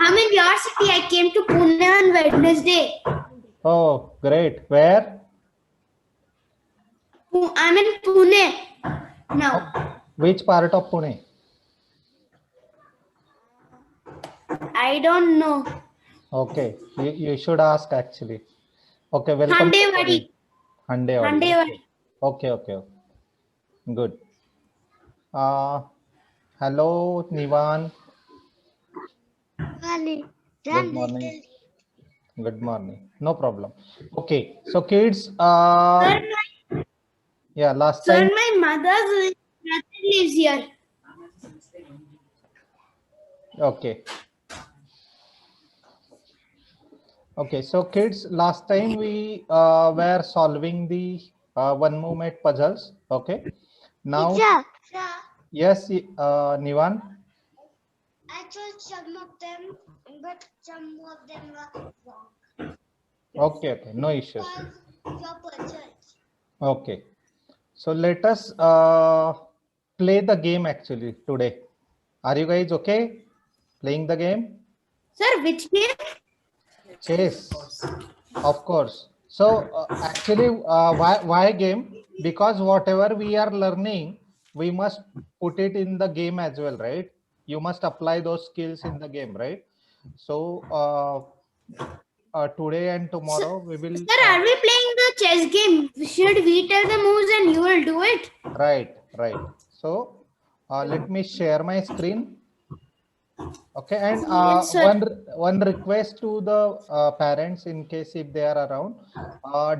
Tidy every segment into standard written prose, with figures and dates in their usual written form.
I'm in your city. I came to Pune on Wednesday. Oh, great. Where? I'm in Pune now. Which part of Pune? I don't know. Okay, you should ask actually. Okay, welcome. Handewadi. Handewadi. Handewadi. Okay, okay, okay. Good. Hello, Nivan. Good morning. Good morning. No problem. Okay, so kids, Sir, yeah, last sir, time. my mother's brother lives here. Okay. Okay, so kids, last time we were solving the one movement puzzles. Okay. Now, yes, Nivan. I chose some of them, but some of them were wrong. Okay, okay, no issues. Your puzzles. Okay, so let us play the game actually today. Are you guys okay playing the game? Sir, which game? Chess, of course. So actually, why game? Because whatever we are learning, we must put it in the game as well, right? You must apply those skills in the game, right? So today and tomorrow we will. Sir, are we playing the chess game? Should we tell the moves and you will do it? Right, right. So let me share my screen. Okay, and Yes, sir. one request to the parents, in case if they are around,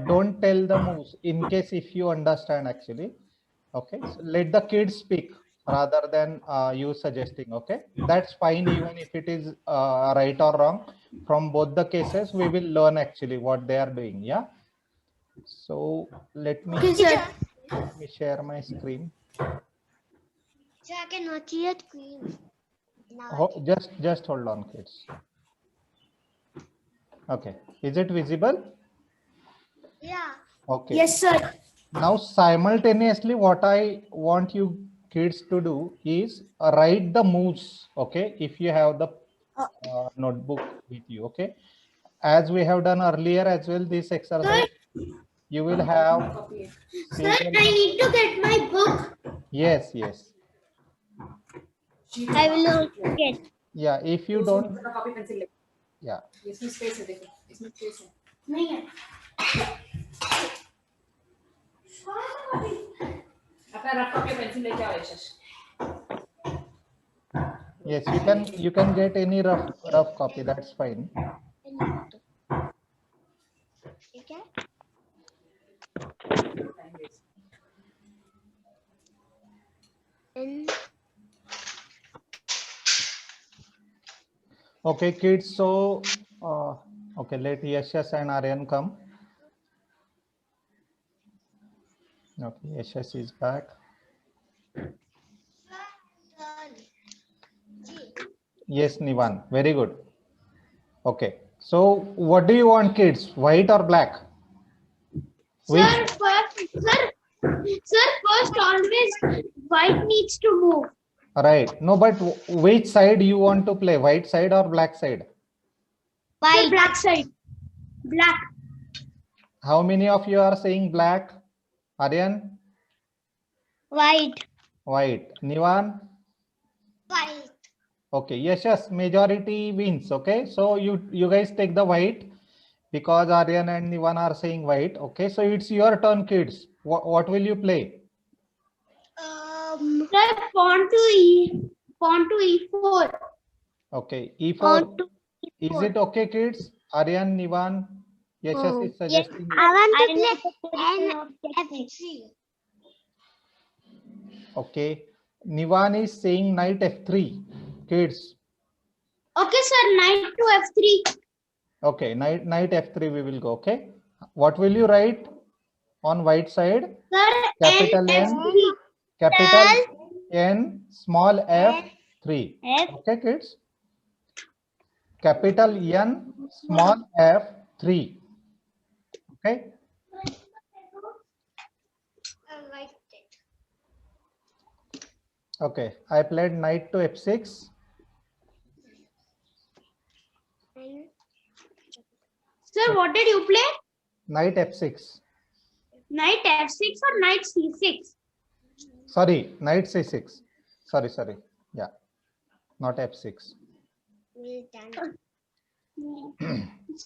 don't tell the moves in case if you understand actually. Okay, so let the kids speak rather than you suggesting. Okay, that's fine even if it is right or wrong. From both the cases, we will learn actually what they are doing. Yeah. So let me share my screen. So I cannot see your screen. Just hold on, kids. Okay, is it visible? Yeah. Okay. Yes, sir. Now simultaneously, what I want you kids to do is write the moves. Okay, if you have the notebook with you. Okay, as we have done earlier as well, this exercise you will have. Sir, I need to get my book. Yes, yes. I will also get. Yeah, if you don't. Yeah. नहीं है. अपना rough copy pencil लेके आओ यशस. Yes, you can get any rough copy. That's fine. ठीक है. Okay, kids. So, okay, let Yashas and Aryan come. Okay, Yashas is back. Yes, Nivan. Very good. Okay. So, what do you want, kids? White or black? Sir, first always white needs to move. Right. No, but which side you want to play? White side or black side? White. Sir, black side. Black. How many of you are saying black? Aryan? White. White. Nivan? White. Okay. Yes, majority wins. Okay. So you guys take the white because Aryan and Nivan are saying white. Okay. So it's your turn, kids. What will you play? Sir, pawn to e4. Okay. E4. Is it okay, kids? Aryan, Nivan, Yashas is suggesting. Yes, I want to play F3. Okay. Nivan is saying knight F3. Kids. Okay, sir, knight to f3. Okay, knight F3 we will go. Okay. What will you write on white side? Sir, Capital N, f3. capital N, small f3. Okay, kids. Capital N, small f3. Okay. Okay, I played knight to f6. Sir, what did you play? Knight f6. Knight f6 or knight c6? Sorry, knight c6. Sorry. Yeah, not f6.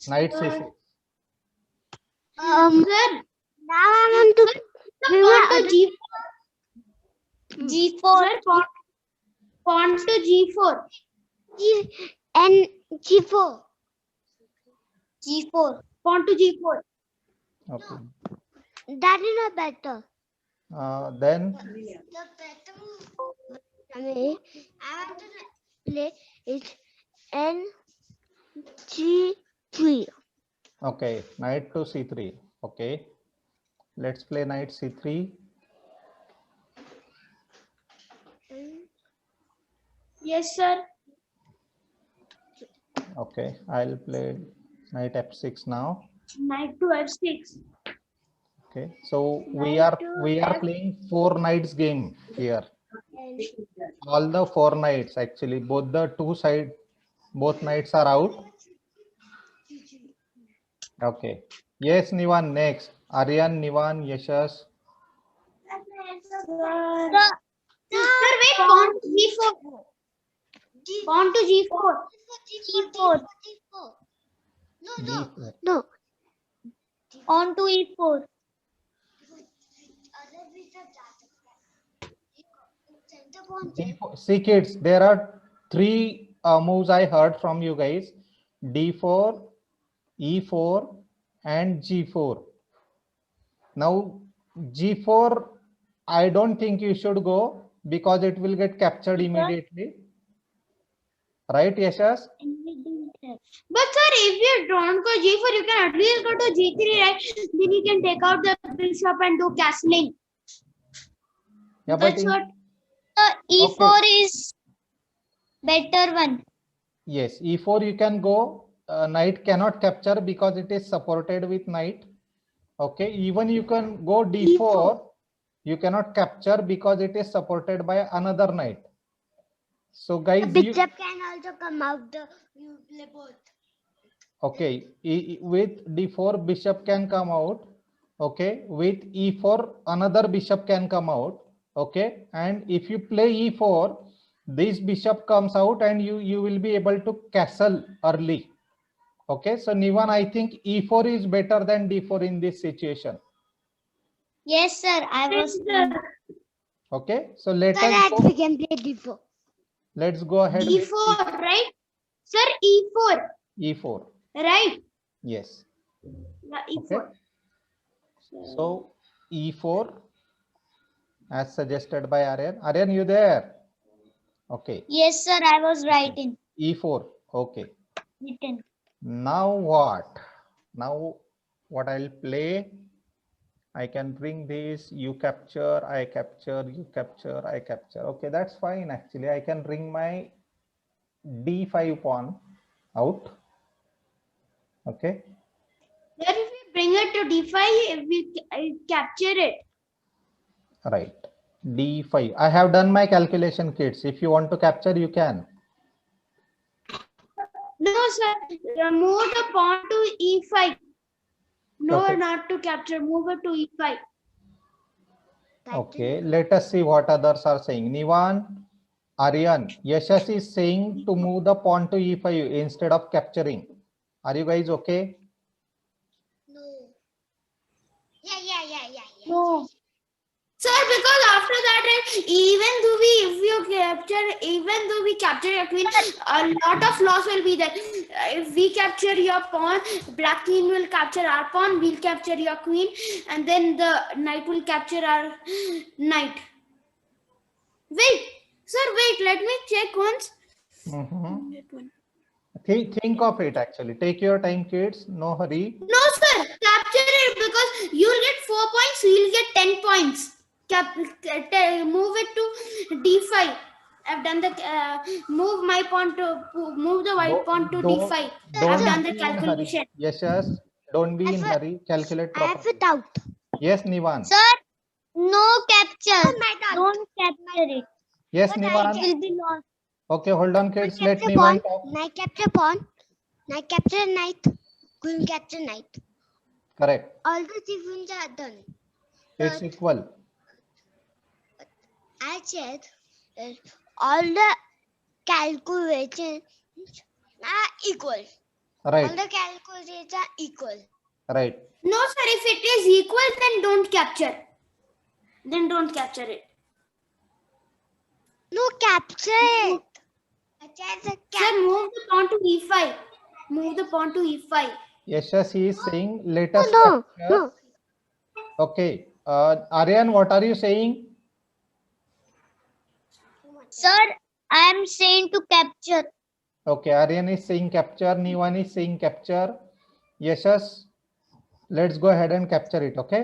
Knight c6. Sir, Now I want to pawn to g4. G4 Sir, pawn to g4. and G4. G4. Pawn to g4. Okay. That is not better. Then The better way I want to play it N G3. okay, knight to c3. Okay, let's play knight c3. Yes, sir. Okay, I'll play knight f6 now. Knight to f6. Okay, so we are playing 4 knights game here. All the 4 knights actually, both knights are out. Okay. Yes, Nivan next. Aryan, Nivan, Yashas. Sir, wait, pawn to g4. Pawn to g4. G4. D4. No. Pawn to e4. D4. See kids, there are 3 moves I heard from you guys. D4, E4 and G4. Now G4, I don't think you should go because it will get captured immediately. Right, Yashas? But sir, if you don't go g4, you can at least go to g3, right? Then you can take out the bishop and do castling. Yeah, but That's what. E4 is better one. yes, E4 you can go. Knight cannot capture because it is supported with knight. Okay, even you can go D4. You cannot capture because it is supported by another knight. So guys, Bishop can also come out. You play both. okay, with D4 bishop can come out. Okay, with E4 another bishop can come out. Okay, and if you play E4, this bishop comes out and you will be able to castle early. Okay, so Nivan, I think E4 is better than D4 in this situation. Yes, sir. I was. Okay, so let us Correct. go. We can play D4. Let's go ahead. with e4, right? Sir, e4. E4. Right? Yes. Yeah, e4. Okay. So E4 as suggested by Aryan. Aryan, you there? Okay. Yes, sir. I was writing. E4. Okay. Written. Now what? Now what I'll play? I can bring this, you capture, I capture, you capture, I capture. Okay, that's fine. Actually, I can bring my D5 pawn out. Okay. Then if we bring it to d5, we capture it. Right. D5. I have done my calculation, kids. If you want to capture, you can. No, sir. Move the pawn to e5. No, Okay. not to capture. Move it to e5. Okay. Let us see what others are saying. Nivan, Aryan, Yashas is saying to move the pawn to E5 instead of capturing. Are you guys okay? No. Yeah. No. Sir, because after that, right, even though we capture your queen, a lot of loss will be there. If we capture your pawn, black queen will capture our pawn, we'll capture your queen, and then the knight will capture our knight. Wait, sir, wait, let me check once. Think of it actually. Take your time, kids. No hurry. No, sir, capture it because you'll get 4 points, we'll get 10 points. Move it to d5. I've done the move the white pawn to d5. I've done the calculation. Yes, don't be in hurry. Calculate I have properly. it out. Yes, Nivan. Sir, no capture. Don't capture it. Yes, It Nivan. will be lost. Okay, hold on, kids. Let Nivan talk. Knight capture pawn. Knight capture knight. Queen capture knight. Correct. All the sequence are done. It's But equal. I said that all the calculations are equal. All Right. the calculations are equal. Right. No, sir. If it is equal, then don't capture. Then don't capture it. No, capture it. I said the Sir, move the pawn to e5. Move the pawn to e5. Yashas, he is saying, let us No, capture. no. Okay. Aryan, what are you saying? Sir, I am saying to capture. Okay, Aryan is saying capture, Nivan is saying capture. Yashas, let's go ahead and capture it, okay?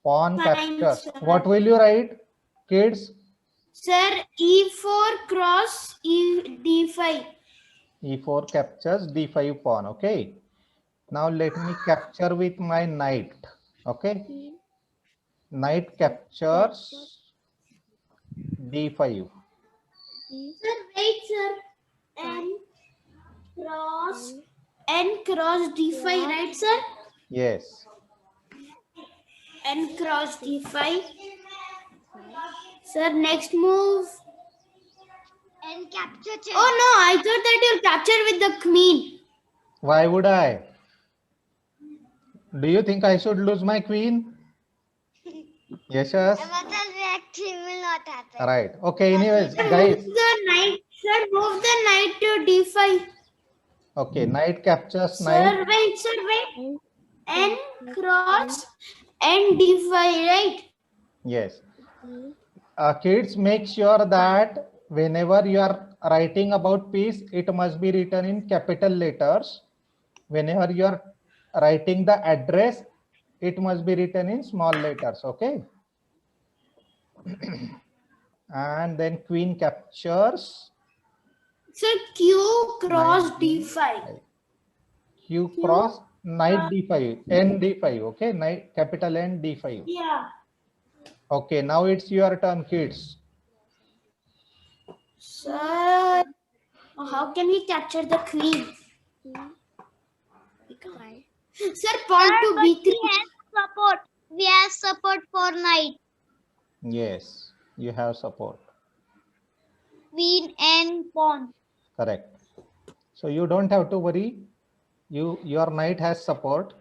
Pawn Fine, capture. sir. What will you write, kids? Sir, e4 cross d5. E4 captures D5 pawn, okay? Now let me capture with my knight, okay? Knight captures D5. Sir, wait, sir. N cross d5, right, sir? Yes. N cross d5. Sir, next move. And capture check. Oh no, I thought that you'll capture with the queen. Why would I? Do you think I should lose my queen? Yashas? Another reaction will not happen. Right. Okay, anyways, Sir, guys. move the knight. Sir, move the knight to d5. Okay, knight captures Sir, knight. wait, sir, wait. N cross N d5, right? Yes. Kids, make sure that whenever you are writing about piece, it must be written in capital letters. Whenever you are writing the address, it must be written in small letters, okay? And then queen captures. Sir, Q cross Knight d5. Q cross knight d5, n d5, okay? Knight capital N d5. Yeah. Okay, now it's your turn, kids. Sir, how can we capture the queen? Sir, pawn to b3. We have support. We have support for knight. Yes, you have support. Queen and pawn. Correct. So you don't have to worry. Your knight has support.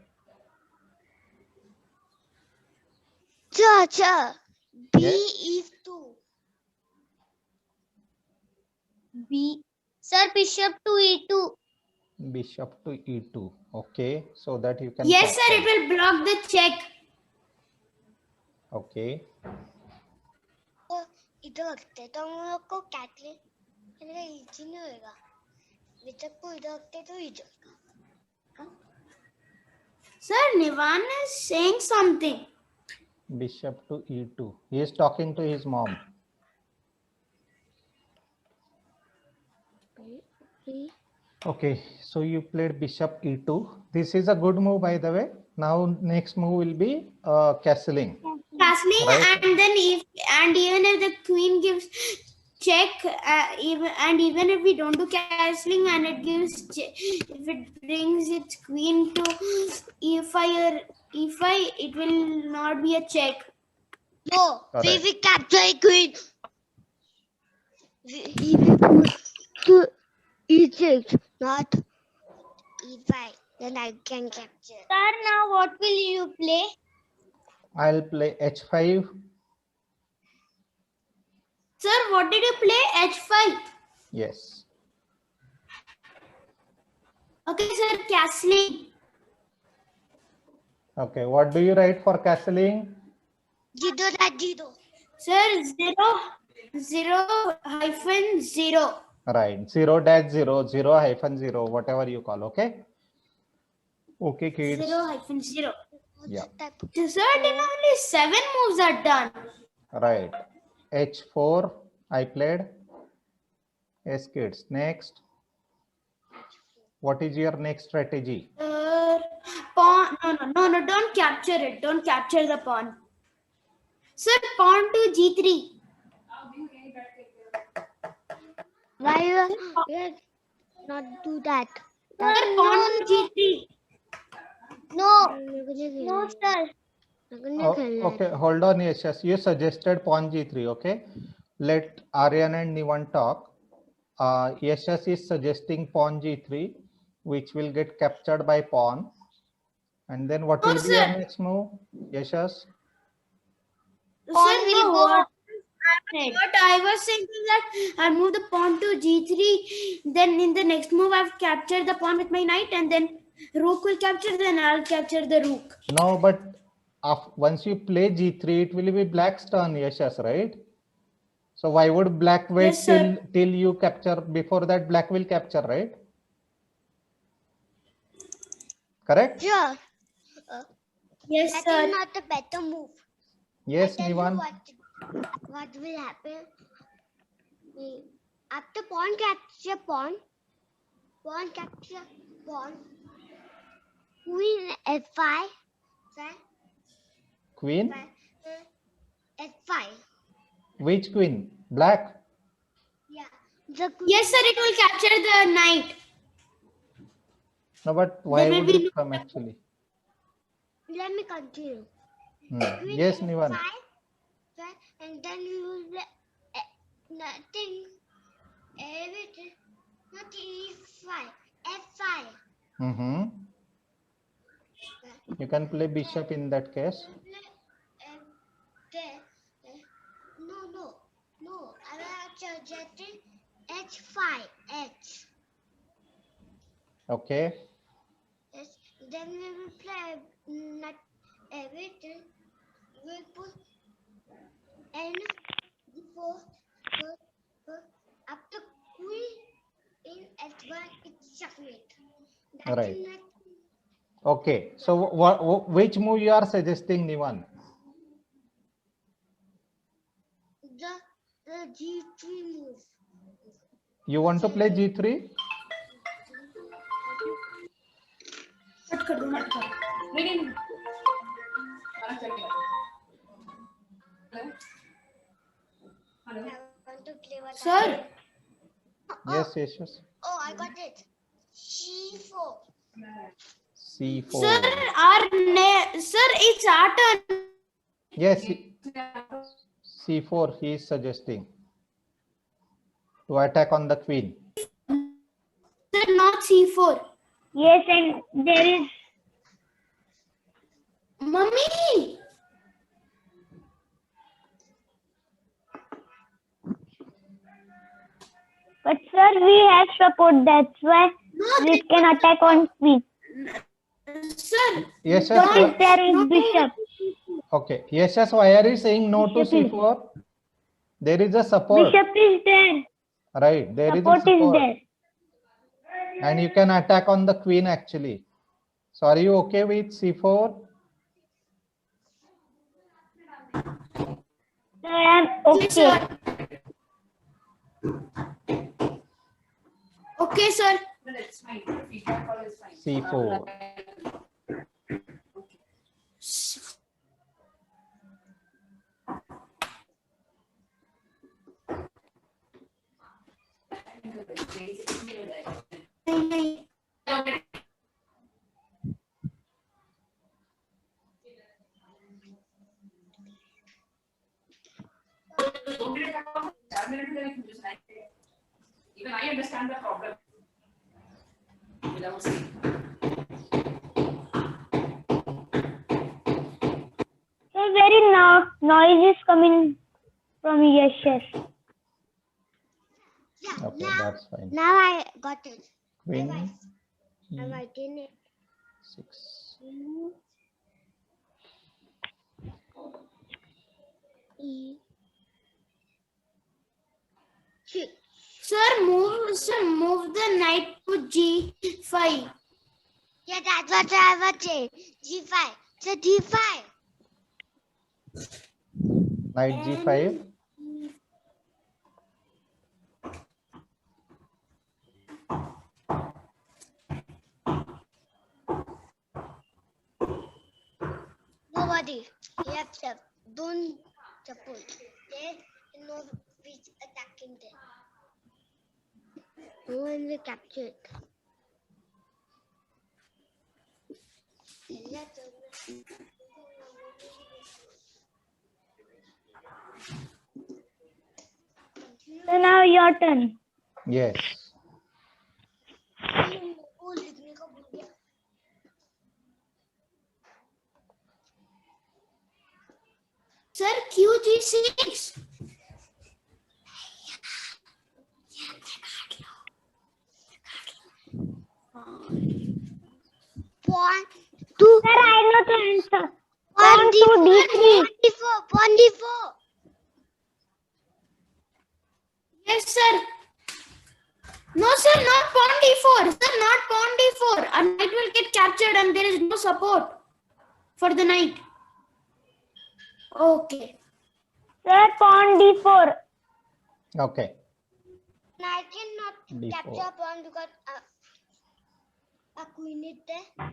Cha. B Yes. is 2. B. Sir, bishop to e2. Bishop to e2. Okay, so that you can. Yes, sir, capture. it will block the check. Okay. तो इधर रखते तो हम लोग को कैटले easy नहीं होगा bishop को इधर रखते तो इजी होगा Sir, Nivan is saying something. Bishop to e2. He is talking to his mom. Okay, so you played bishop e2. This is a good move, by the way. Now next move will be castling. Castling, Right. and then even if the queen gives check, even if we don't do castling and it gives if it brings its queen to e5 or e5, it will not be a check. No, we Correct. will capture a queen. He will put to e6, not e5. Then I can capture. Sir, now what will you play? I'll play h5. Sir, what did you play? h5. Yes. Okay, sir, castling. Okay, what do you write for castling? Jido that jido. Sir, 0 -0. Right, 0-0, 0-0, whatever you call, okay? Okay, kids. 0-0. Yeah. Sir, then only 7 moves are done. Right. H4, I played. Yes, kids. Next. What is your next strategy? Pawn. No, don't capture it. Don't capture the pawn. Sir, pawn to g3. Why you not do that? Sir, pawn to G3. No, no, sir. Oh, okay, hold on, Yashas. You suggested pawn G3, okay? Let Aryan and Nivan talk. Yashas is suggesting pawn G3, which will get captured by pawn. And then what No, will be your sir. next move, Yashas? Pawn Sir, will no, go what I was saying is that I move the pawn to G3. Then in the next move, I've captured the pawn with my knight, and then rook will capture. Then I'll capture the rook. No, but once you play G3, it will be black's turn, Yashas, right? So why would black wait Yes, sir. till you capture? Before that, black will capture, right? Correct? Sure. Yes, That sir. is not a better move. Yes, I tell you Nivan. what will happen. After pawn capture pawn capture pawn, queen f5, Queen? f5. Which queen? Black? Yeah. The queen. Yes, sir. It will capture the knight. No, but why There will would be it no. come actually? Let me continue. Queen Yes, f5, Nivan. right? And then you use nothing. Everything. Not e5. f5. Mm-hmm. You can play bishop in that case. No. I will suggesting h5. H. Okay. Yes. Then we will play not everything. We'll put n before after queen in h1 it's checkmate. That Right. is not Okay. So which move you are suggesting, Nivan? the g3 move. You want to play G3? Cut कर दो, cut कर. नहीं खाना चलेगा hello I want to play what Sir, Yes, yes. Oh, I got it. c4. C4. sir, sir, it's our turn. Yes, C4 he is suggesting to attack on the queen. Sir, not C4. Yes, and there is Mummy. but sir, we have support. That's why we can attack on queen. Sir. Yes, don't- yes. There is no. bishop. Okay. Yes, yes. Why are you saying no to Bishop is- C4? There is a support. Bishop is there. Right. There is a Support is support. there. And you can attack on the queen actually. So are you okay with C4? So I am Okay, okay. sir. Okay, sir. No, it's fine. Feedback call is fine. C4. Even I understand the problem without saying. So very noise is coming from yes. Okay, that's fine. Now I got it. Queen I'm writing it. E6. Sir, move the knight to G5. Yeah, that's what I was saying. G5. So G5. Knight G5. Nobody. Left. Don't support. There no which attacking them. No one will capture it. So now your turn. Yes. वो लिखने का भूल गया। Sir, QG6. Point two. Sir, I know the answer. Point to D3. Point D4. Yes, sir. No, sir, not pawn d4. Sir, not pawn d4. A knight will get captured and there is no support for the knight. Okay. Sir, pawn D4. Okay. I cannot D4. capture pawn because a queen is there.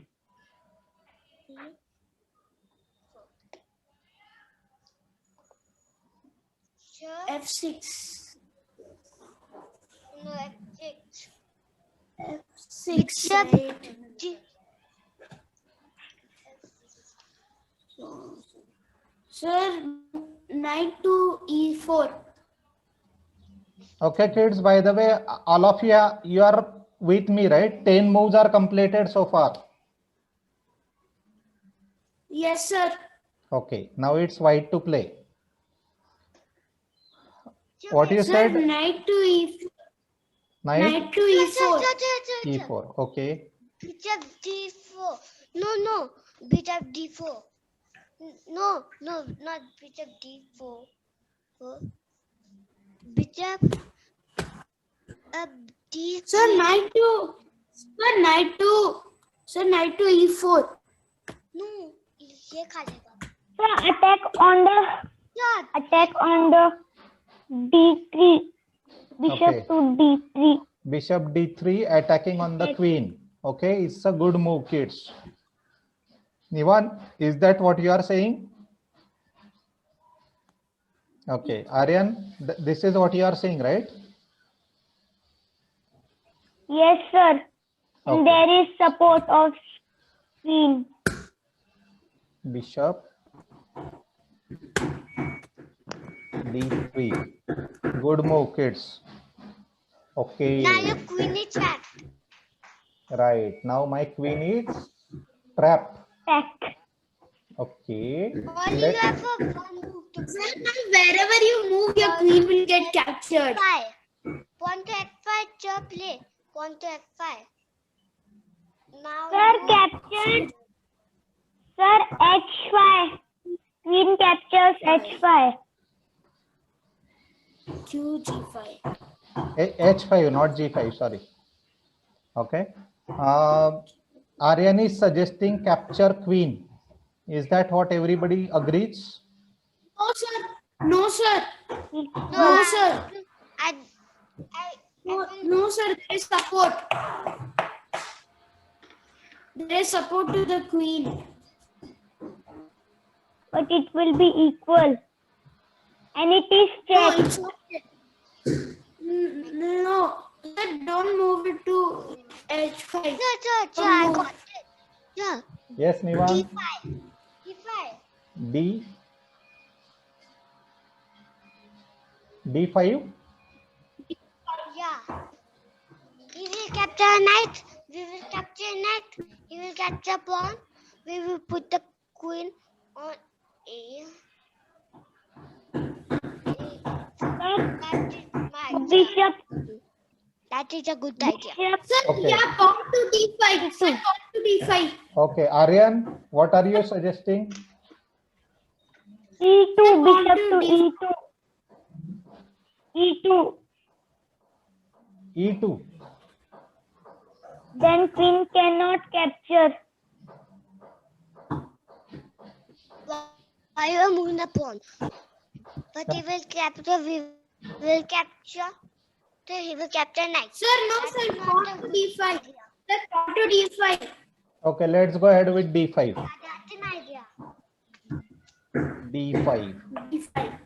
Sure. F6. No, F6. F6. Bishop Right. G. Sir, knight to e4. Okay, kids, by the way, all of you are with me, right? 10 moves are completed so far. Yes, sir. Okay, now it's white to play. What you Sir, said? knight to e4. Knight Knight to e4. E4. Okay. Bishop D4. No. Bishop D4. No, not Bishop D4. Bishop D3. Sir, knight to. Sir, knight to e4. No, ये खा लेगा. Sir, Yeah. attack on the D3. Bishop Okay. to D3. Bishop D3 attacking on the queen. Okay, it's a good move, kids. Nivan, is that what you are saying? Okay, Aryan, this is what you are saying, right? Yes, sir. And Okay. there is support of queen. Bishop D3. Good move, kids. Okay, Now your queen is trapped. right. Now my queen is trapped. Attack. Okay. Only you have a one move to Sir, play. now wherever you move, your queen will get captured. F5. Pawn to F5, sir, play. Pawn to F5. Now Sir, you- captured. Sir, H5. Queen captures H5. QG5. H5, not G5, sorry. Okay. Aryan is suggesting capture queen. Is that what everybody agrees? No, sir. No, sir. Equal. No, sir. I No, sir. There is support. There is support to the queen. But it will be equal. And it is No, check. it's okay. No, sir, don't move it to H5. Sir, I got it. Yeah, Yes, Nivan. D5. D5. D. D5. Yeah. He will capture a knight. We will capture a knight. He will capture pawn. We will put the queen on A. Sir, That is my idea. bishop. That is a good idea. Bishop. Sir, Okay. yeah, pawn to D5. Sir, pawn to D5. Okay, Aryan, what are you suggesting? E2. Pawn Bishop to to D5. E2. E2. E2. Then queen cannot capture. Why you are moving the pawn? But he will capture. We will capture. So he will capture knight. Sir, no, sir, pawn to D5. Sir, pawn to D5. Okay, let's go ahead with D5. That's an idea. D5. D5.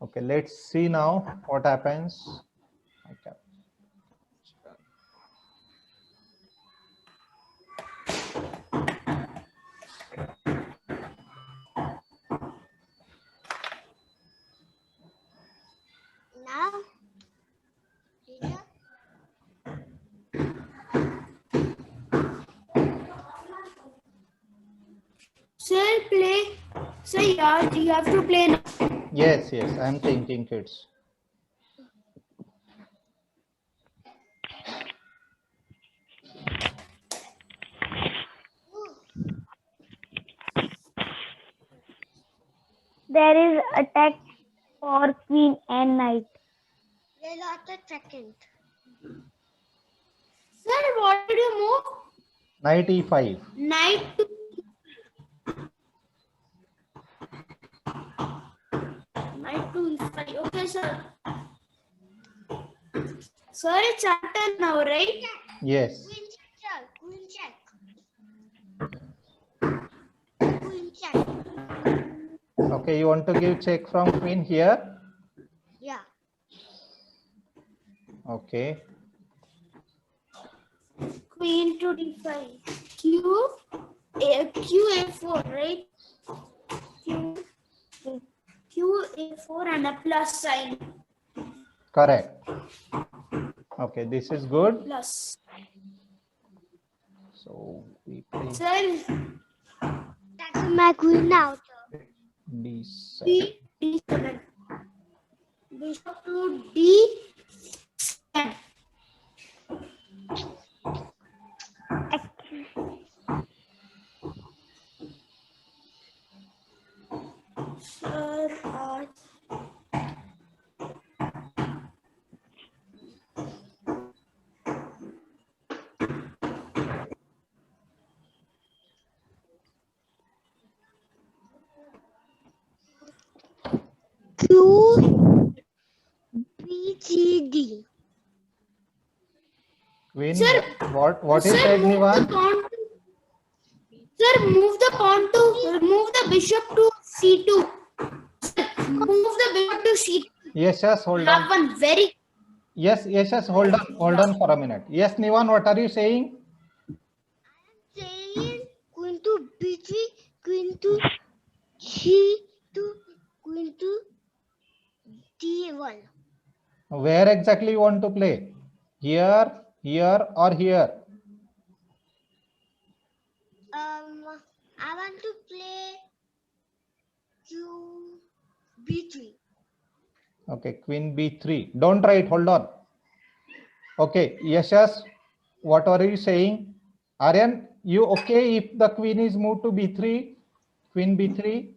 Okay, let's see now what happens. Okay. yeah, you have to play now. Yes, yes, I'm thinking, kids. There is attack for queen and knight. They lost a second. Sir, what did you move? Knight e5. Knight to Knight to e5. Okay, sir. Sir, it's our turn now, right? Yes. Queen check, sir. Queen check. Queen check. Okay, you want to give check from queen here? Yeah. Okay. Queen to d5. Q a4, right? Q a4 and a plus sign. Correct. Okay, this is good. Plus. So we play Sir, That's my queen now, sir. d7. d7. Bishop to d7. Sir, Q B G D. Queen. Sir, What is said, move the Nivan? pawn to, sir, move the pawn to, move the bishop to c2. Sir, move the bishop to c2. Yes, yes, hold Have on. one very. Yes, yes, yes, hold on for a minute. Yes, Nivan, what are you saying? Saying queen to B3, queen to C2, queen to D1. Where exactly you want to play? Here, here, or here? I want to play Q B3. Okay, queen b3. Don't write, hold on. Okay, yes, yes. What are you saying? Aryan, you okay if the queen is moved to b3? Queen b3?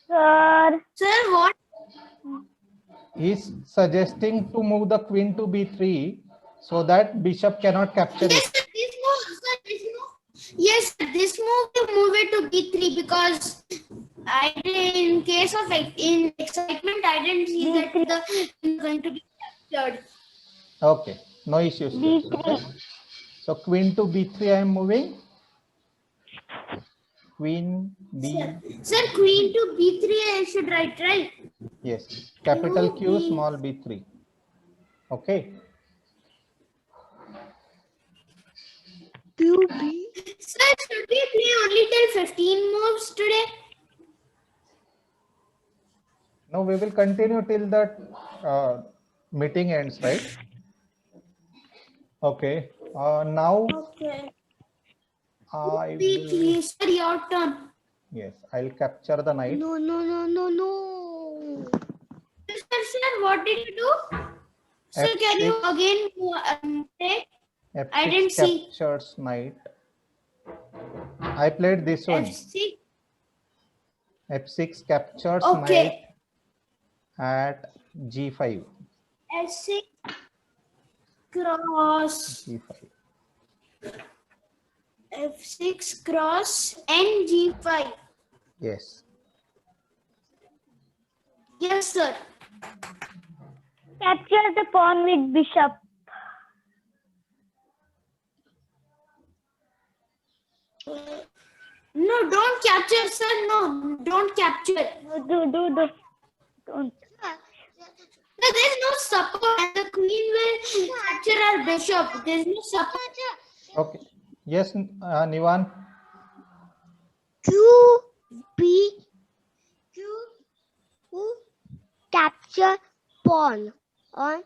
Sir, Sir, what? He's suggesting to move the queen to b3 so that bishop cannot capture Yes, it. sir, this move, sir, this move. Yes, sir, this move you move it to b3 because I did, in case of in excitement, I didn't see that the is going to be captured. Okay, no issues. Kids, B3. okay? So queen to b3 I am moving. Queen b, Sir, queen to b3 I should write, right? yes, capital Q, B. small b3. Okay. QB. Sir, should we play only till 15 moves today? Now we will continue till that meeting ends, right? Okay. Now Okay. I will, B3, sir, your turn. yes, I'll capture the knight. No, no, no, no, no. Sir, what did you do? Sir, can you F6. again play? F6 I didn't see. captures knight. I played this one. F6. F6 captures Okay. knight at G5. F6 cross. G5. F6 cross and G5. Yes. Yes, sir. Capture the pawn with bishop. No, don't capture, sir. No, don't capture. Do. Don't. No, there's no support. And the queen will capture our bishop. There's no support. Okay. Yes, Nivan. Q B Q capture pawn on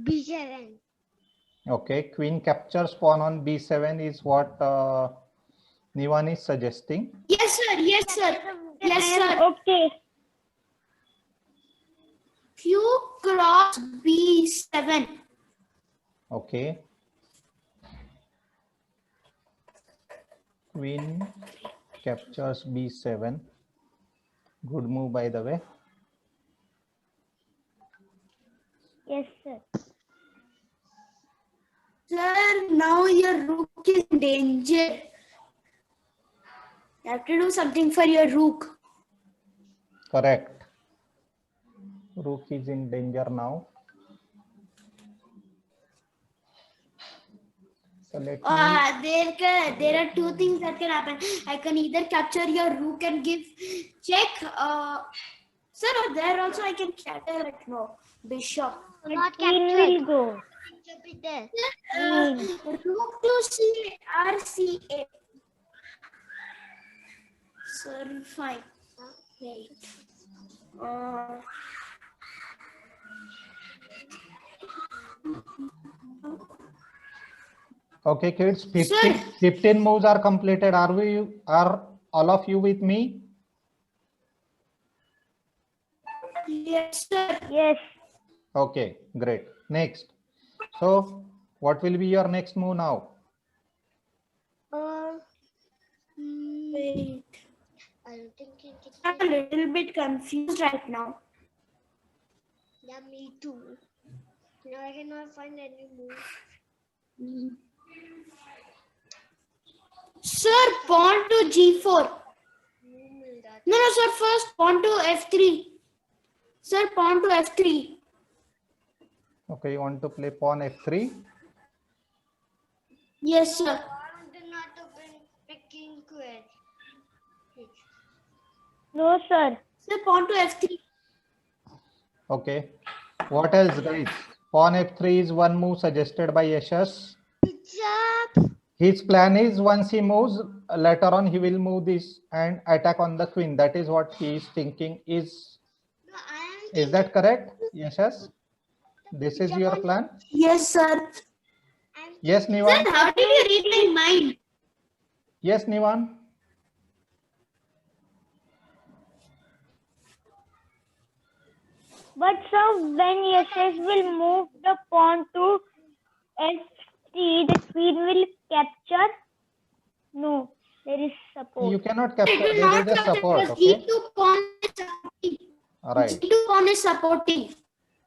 B7. Okay. Queen captures pawn on B7 is what Nivan is suggesting. Yes, sir. Yes, sir. Yes, sir. Okay. Q cross B7. Okay. Queen captures B7. Good move, by the way. Yes, sir. Sir, now your rook is in danger. You have to do something for your rook. Correct. Rook is in danger now. So let me. There are two things that can happen. I can either capture your rook and give check. Sir, there also I can capture it. No, bishop. Not Queen captured. will go. Bishop is there. Rook to C RCA. Sir, fine. Wait. Okay, kids. 15, Sir. 15 moves are completed. Are all of you with me? Yes, sir. Yes. Okay, great. Next. So, what will be your next move now? Wait. I don't think it I'm a little bit confused right now. Yeah, me too. Now I cannot find any move. Sir, pawn to G4. Move मिल रहा No, no, sir. First, pawn to F3. Sir, pawn to F3. Okay, you want to play pawn F3? Yes, sir. I do not open picking queen. No, sir. Sir, pawn to F3. Okay. What else, guys? Pawn F3 is one move suggested by Yashas. Bishop. His plan is once he moves, later on he will move this and attack on the queen. That is what he is thinking. Is No, I am that correct, Yashas? This is your plan? Yes, sir. Yes, Sir, Nivan? how did you read my mind? Yes, Nivan? But sir, when Yashash will move the pawn to F3, the queen will capture. No, there is support. You cannot It capture. will There not is a capture support. because Okay. G2 pawn is supporting. All right. G2 pawn is supporting.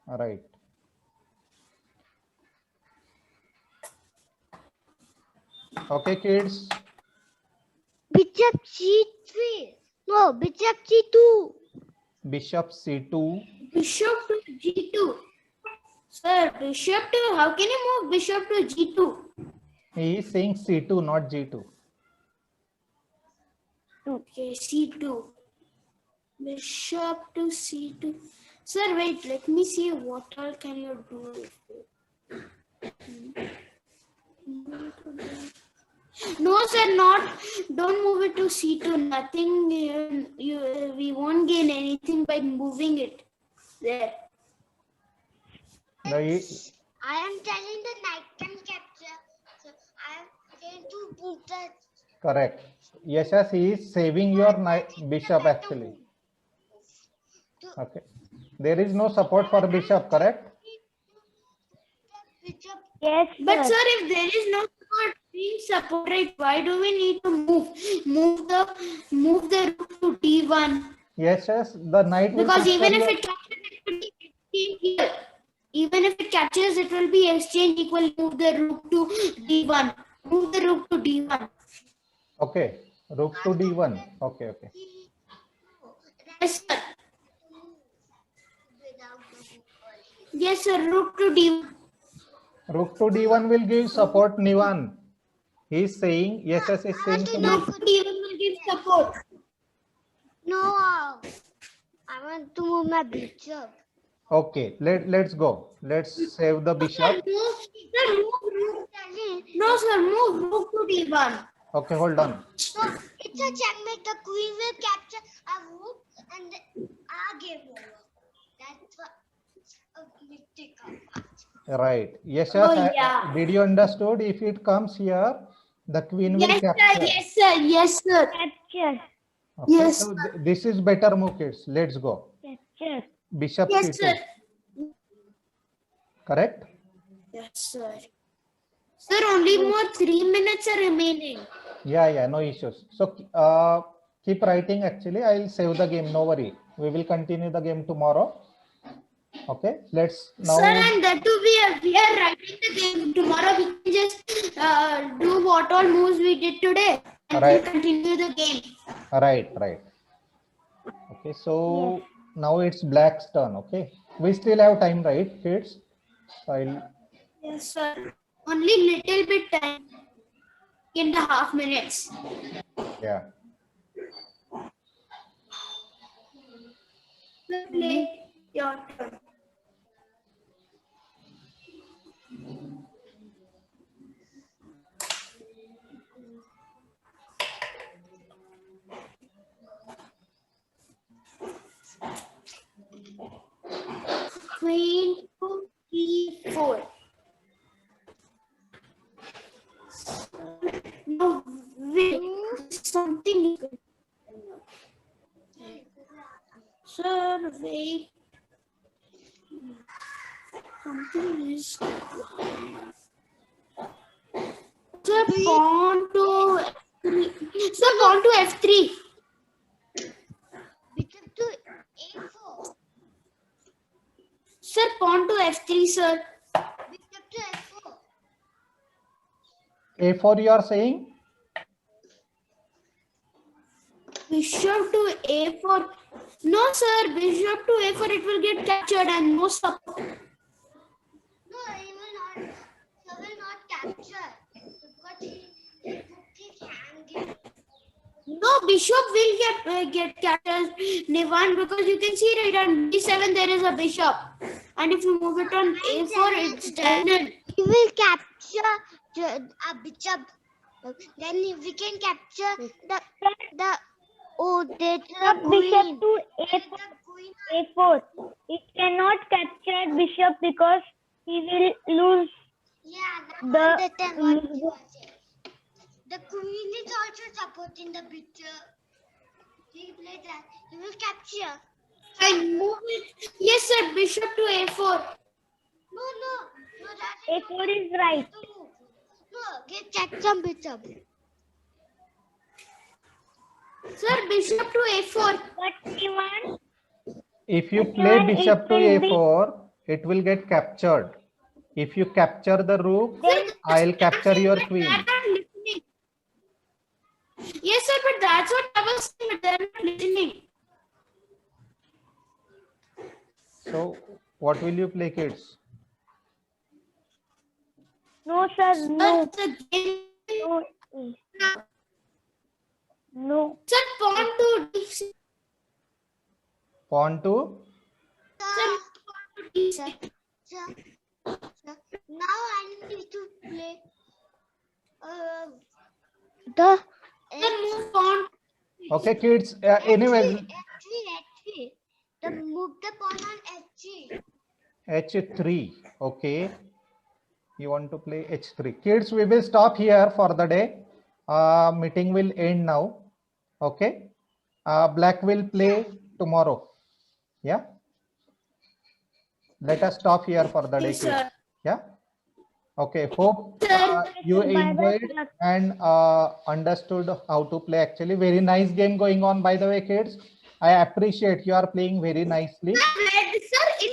All right. Okay, kids. Bishop C3. No, Bishop C2. Bishop C2. Bishop to G2. Sir, bishop to, how can you move bishop to G2? He is saying C2, not G2. Okay, C2. Bishop to C2. Sir, wait, let me see what all can you do. No, sir, not. Don't move it to C2. Nothing. We won't gain anything by moving it there. The, I am telling the knight can capture. So I am going to put that. correct. Yashas, he is saving your bishop actually. Okay. There is no support for bishop, correct? Bishop. Yes, But sir. sir, if there is no support, being support, right, why do we need to move the rook to D1? Yashas, the knight will Because even if capture it captures, it will be exchanged here. Even if it captures, it will be exchange equal. Move the rook to D1. Move the rook to D1. Okay. Rook to D1. Okay, okay. Yes, sir. Yes, sir. Rook to D1. Rook to D1 will give support, Nivan. He is saying, Yashas is saying to me. Rook to D1 will give support. No. I want to move my bishop. Okay, let's go. Let's save the Sir, bishop. move rook. No, sir. Move rook to D1. Okay, hold on. So it's a checkmate. The queen will capture a rook and our game over. That's what a mistake. Right. Yashas, Oh, yeah. did you understood? If it comes here, The queen will Yes, sir. capture. Yes, sir. Yes, sir. Capture. Okay, Yes. so this is better move, kids. Let's go. Capture. Bishop Yes, c2. sir. Correct? Yes, sir. Sir, only more 3 minutes are remaining. Yeah, no issues. So keep writing. Actually, I'll save the game. No worry. We will continue the game tomorrow. Okay, let's now. Sir, and that too, we are writing the game tomorrow. We can just do what all moves we did today and Right. then continue the game. Right. Okay, so now it's black's turn. Okay, we still have time, right, kids? I'll. Yes, sir. Only little bit time. 3.5 minutes. Yeah. Play your turn. Queen to e4. No, wait. Something. Sir, wait. Something is. Sir, pawn to F3. Sir, pawn to F3. Bishop to A4. Sir, pawn to F3, sir. Bishop to F4. A4 you are saying? Bishop to A4. No, sir. Bishop to A4. It will get captured and no support. No, he will not capture because he put his hand in. No, bishop will get captured, Nivan, because you can see right on B7 there is a bishop, and if you move it on A4, it's done. He will capture a bishop. Then we can capture the Bishop to the queen. A4. It cannot capture bishop because he will lose. Yeah, The- that's what you are saying. The queen is also supporting the bishop. He played that. He will capture. And move it. Yes, sir. Bishop to A4. No, that A4 is right. No, get check some bishop. Sir, bishop to A4. But Ivan, If you play Ivan, bishop it to will be- A4, it will get captured. If you capture the rook, I'll capture your queen. They're not listening. Yes, sir, but that's what I was saying. But they're not listening. So what will you play, kids? no, sir, no. But the game. No. No. Sir, pawn to D6. Pawn to? Sir, pawn to D6. Sir. Now I need to play the Sir, move pawn. Okay, kids. Anyways, H3. The move the pawn on H3. H3. Okay. You want to play H3. Kids, we will stop here for the day. Meeting will end now. Okay. Black will play tomorrow. Yeah. Let us stop here for the day, Yes, kids. sir. Yeah. Okay. Hope Sir. you Bye-bye, enjoyed sir. and understood how to play. Actually, very nice game going on, by the way, kids. I appreciate you are playing very nicely. Sir, in